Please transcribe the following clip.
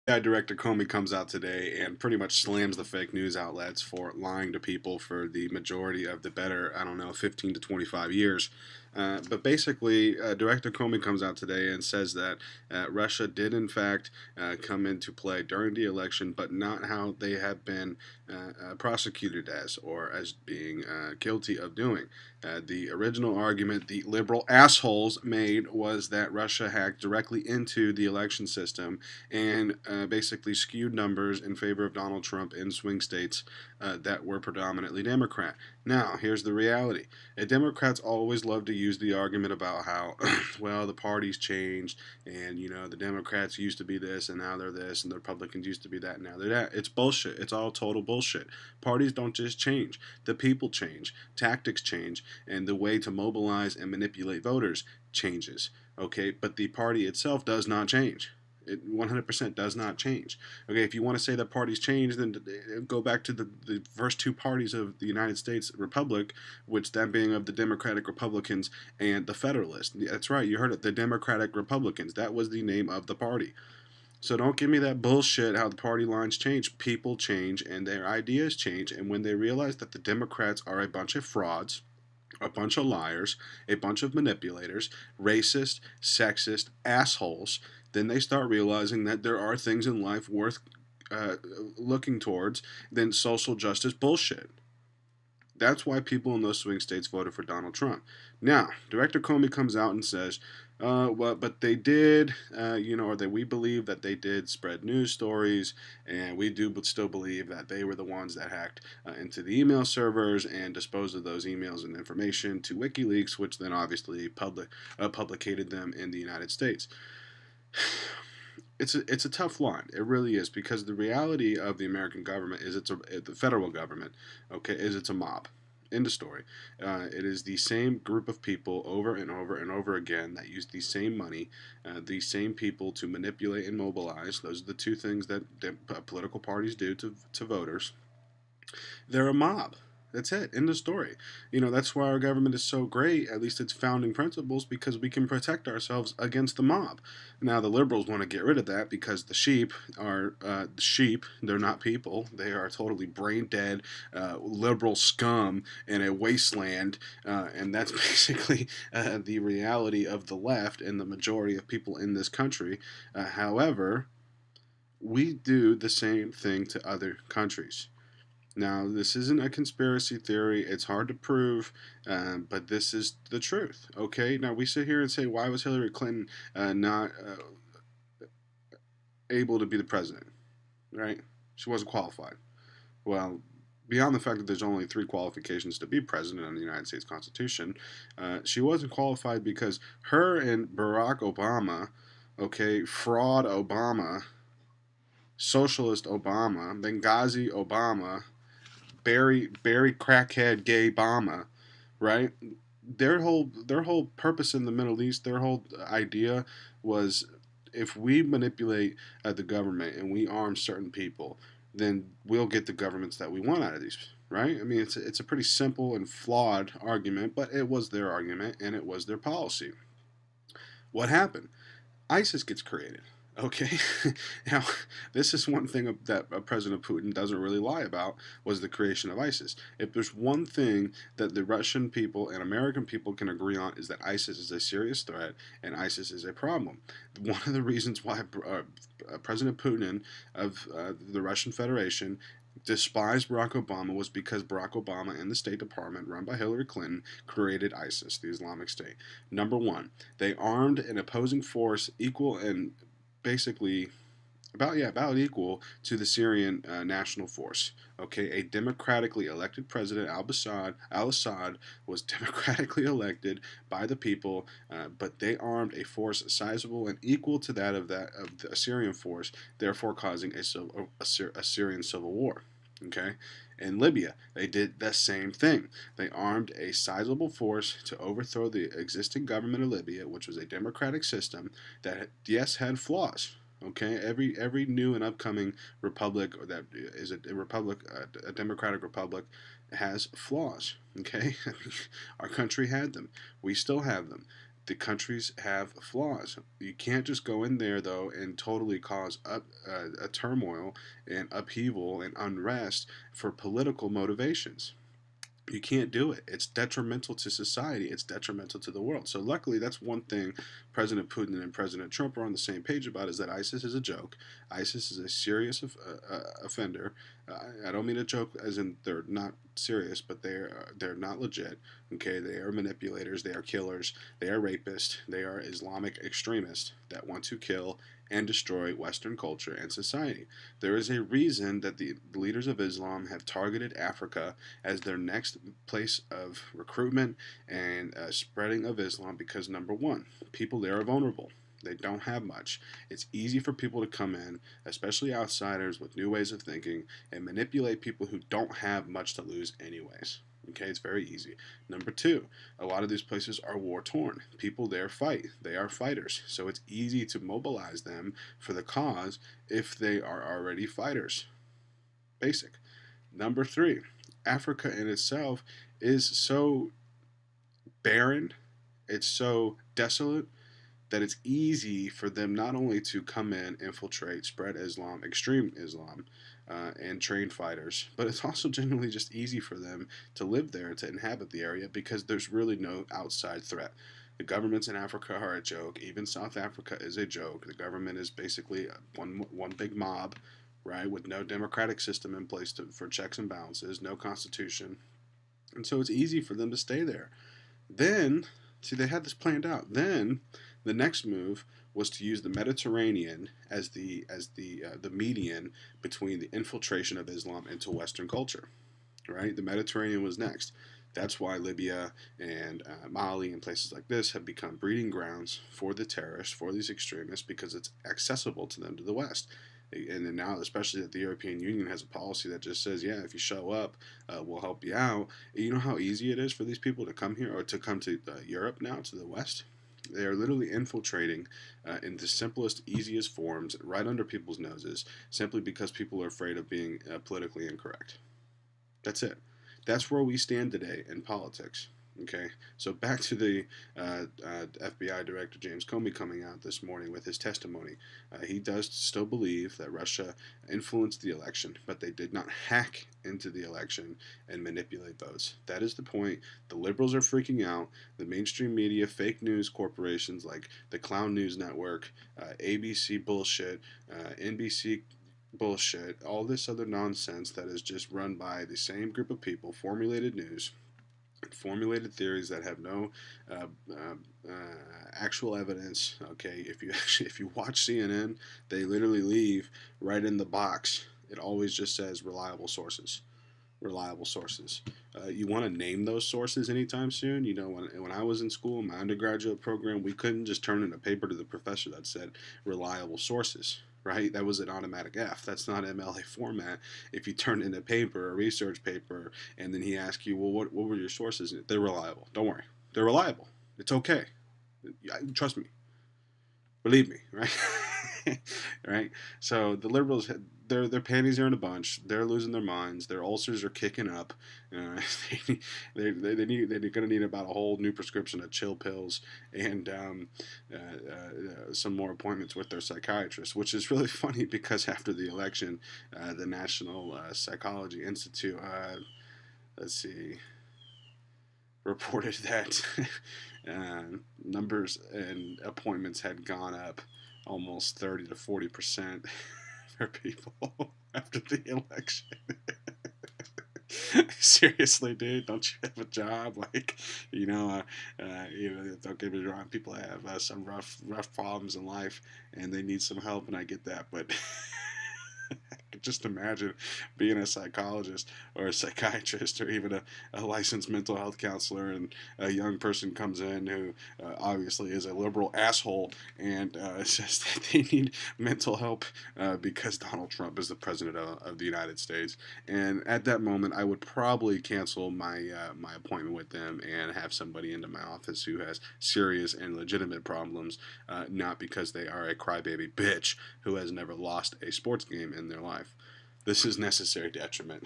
Director Comey comes out today and pretty much slams the fake news outlets for lying to people for the majority of the better, I don't know, 15 to 25 years. But basically, Director Comey comes out today and says that Russia did, in fact, come into play during the election, but not how they have been prosecuted as or as being guilty of doing. The original argument the liberal assholes made was that Russia hacked directly into the election system and basically skewed numbers in favor of Donald Trump in swing states that were predominantly Democrat. Now, here's the reality. Democrats always love to use the argument about how, well, the party's changed, and, the Democrats used to be this, and now they're this, and the Republicans used to be that, and now they're that. It's bullshit. It's all total bullshit. Parties don't just change. The people change. Tactics change, and the way to mobilize and manipulate voters changes. Okay, but the party itself does not change. It 100% does not change. Okay, if you want to say that parties change, then go back to the first two parties of the United States Republic, which that being of the Democratic Republicans and the Federalists. That's right, you heard it, the Democratic Republicans. That was the name of the party. So don't give me that bullshit how the party lines change. People change and their ideas change. And when they realize that the Democrats are a bunch of frauds, a bunch of liars, a bunch of manipulators, racist, sexist, assholes, then they start realizing that there are things in life worth looking towards than social justice bullshit. That's why people in those swing states voted for Donald Trump. Now, Director Comey comes out and says, well, but they did, or that we believe that they did spread news stories, and we do still believe that they were the ones that hacked into the email servers and disposed of those emails and information to WikiLeaks, which then obviously publicated them in the United States. It's a tough line. It really is, because the reality of the American government is the federal government, okay, is it's a mob. End of story. It is the same group of people over and over and over again that use the same money, the same people to manipulate and mobilize. Those are the two things that political parties do to voters. They're a mob. That's it. End of story. That's why our government is so great, at least its founding principles, because we can protect ourselves against the mob. Now, the liberals want to get rid of that because the sheep are sheep. They're not people. They are totally brain dead, liberal scum in a wasteland. And that's basically the reality of the left and the majority of people in this country. However, we do the same thing to other countries. Now, this isn't a conspiracy theory. It's hard to prove, but this is the truth. Okay? Now, we sit here and say, why was Hillary Clinton not able to be the president? Right? She wasn't qualified. Well, beyond the fact that there's only 3 qualifications to be president under the United States Constitution, she wasn't qualified because her and Barack Obama, okay, fraud Obama, socialist Obama, Benghazi Obama, Barry crackhead gay Obama, right? Their whole purpose in the Middle East, their whole idea was, if we manipulate the government and we arm certain people, then we'll get the governments that we want out of these, right? I mean, it's a pretty simple and flawed argument, but it was their argument and it was their policy. What happened? ISIS gets created. Okay, now this is one thing that President Putin doesn't really lie about, was the creation of ISIS. If there's one thing that the Russian people and American people can agree on, is that ISIS is a serious threat and ISIS is a problem. One of the reasons why President Putin of the Russian Federation despised Barack Obama was because Barack Obama and the State Department, run by Hillary Clinton, created ISIS, the Islamic State. Number one, they armed an opposing force equal and basically about equal to the Syrian National Force. Okay, a democratically elected president, al-Assad, was democratically elected by the people, but they armed a force sizable and equal to that of the Syrian force, therefore causing a Syrian civil war. Okay, in Libya, they did the same thing. They armed a sizable force to overthrow the existing government of Libya, which was a democratic system that, yes, had flaws. Okay, every new and upcoming republic, or that is a republic, a democratic republic, has flaws. Okay, our country had them. We still have them. The countries have flaws. You can't just go in there though and totally cause a turmoil and upheaval and unrest for political motivations. You can't do it. It's detrimental to society. It's detrimental to the world. So luckily, that's one thing President Putin and President Trump are on the same page about, is that ISIS is a joke. ISIS is a serious offender. I don't mean a joke as in they're not serious, but they're not legit. Okay, they are manipulators. They are killers. They are rapists. They are Islamic extremists that want to kill and destroy Western culture and society. There is a reason that the leaders of Islam have targeted Africa as their next place of recruitment and spreading of Islam, because number one, people there are vulnerable. They don't have much. It's easy for people to come in, especially outsiders with new ways of thinking, and manipulate people who don't have much to lose anyways. Okay, it's very easy. Number two, a lot of these places are war torn. People there fight. They are fighters. So it's easy to mobilize them for the cause if they are already fighters. Basic. Number three, Africa in itself is so barren, it's so desolate, that it's easy for them not only to come in, infiltrate, spread Islam, extreme Islam, and train fighters, but it's also generally just easy for them to live there, to inhabit the area, because there's really no outside threat. The governments in Africa are a joke. Even South Africa is a joke. The government is basically one big mob, right, with no democratic system in place for checks and balances, no constitution, and so it's easy for them to stay there. Then, see, they had this planned out. Then the next move was to use the Mediterranean as the median between the infiltration of Islam into Western culture. Right, the Mediterranean was next. That's why Libya and Mali and places like this have become breeding grounds for the terrorists, for these extremists, because it's accessible to them, to the West. And then now, especially that the European Union has a policy that just says, yeah, if you show up, we'll help you out. You know how easy it is for these people to come here, or to come to Europe now, to the West? They are literally infiltrating in the simplest, easiest forms, right under people's noses, simply because people are afraid of being politically incorrect. That's it. That's where we stand today in politics. Okay, so back to the FBI Director James Comey coming out this morning with his testimony. He does still believe that Russia influenced the election, but they did not hack into the election and manipulate votes. That is the point. The liberals are freaking out. The mainstream media, fake news corporations like the Clown News Network, ABC bullshit, NBC bullshit, all this other nonsense that is just run by the same group of people, formulated news, formulated theories that have no actual evidence. Okay, if you watch CNN, they literally leave right in the box. It always just says reliable sources. Reliable sources. You want to name those sources anytime soon? You know, when I was in school, in my undergraduate program, we couldn't just turn in a paper to the professor that said reliable sources. Right? That was an automatic F. That's not MLA format. If you turn in a paper, a research paper, and then he asks you, well, what were your sources? They're reliable. Don't worry. They're reliable. It's okay. Trust me. Believe me, right? Right? So the liberals, their panties are in a bunch. They're losing their minds. Their ulcers are kicking up. They're going to need about a whole new prescription of chill pills and some more appointments with their psychiatrist, which is really funny because after the election, the National Psychology Institute, let's see, reported that numbers and appointments had gone up almost 30 to 40% for people after the election. Seriously, dude, don't you have a job? Like, don't get me wrong. People have some rough problems in life, and they need some help, and I get that. But I could just imagine being a psychologist or a psychiatrist or even a licensed mental health counselor, and a young person comes in who obviously is a liberal asshole and says that they need mental help because Donald Trump is the president of the United States. And at that moment, I would probably cancel my appointment with them and have somebody into my office who has serious and legitimate problems, not because they are a crybaby bitch who has never lost a sports game in their life. This is Necessary Detriment.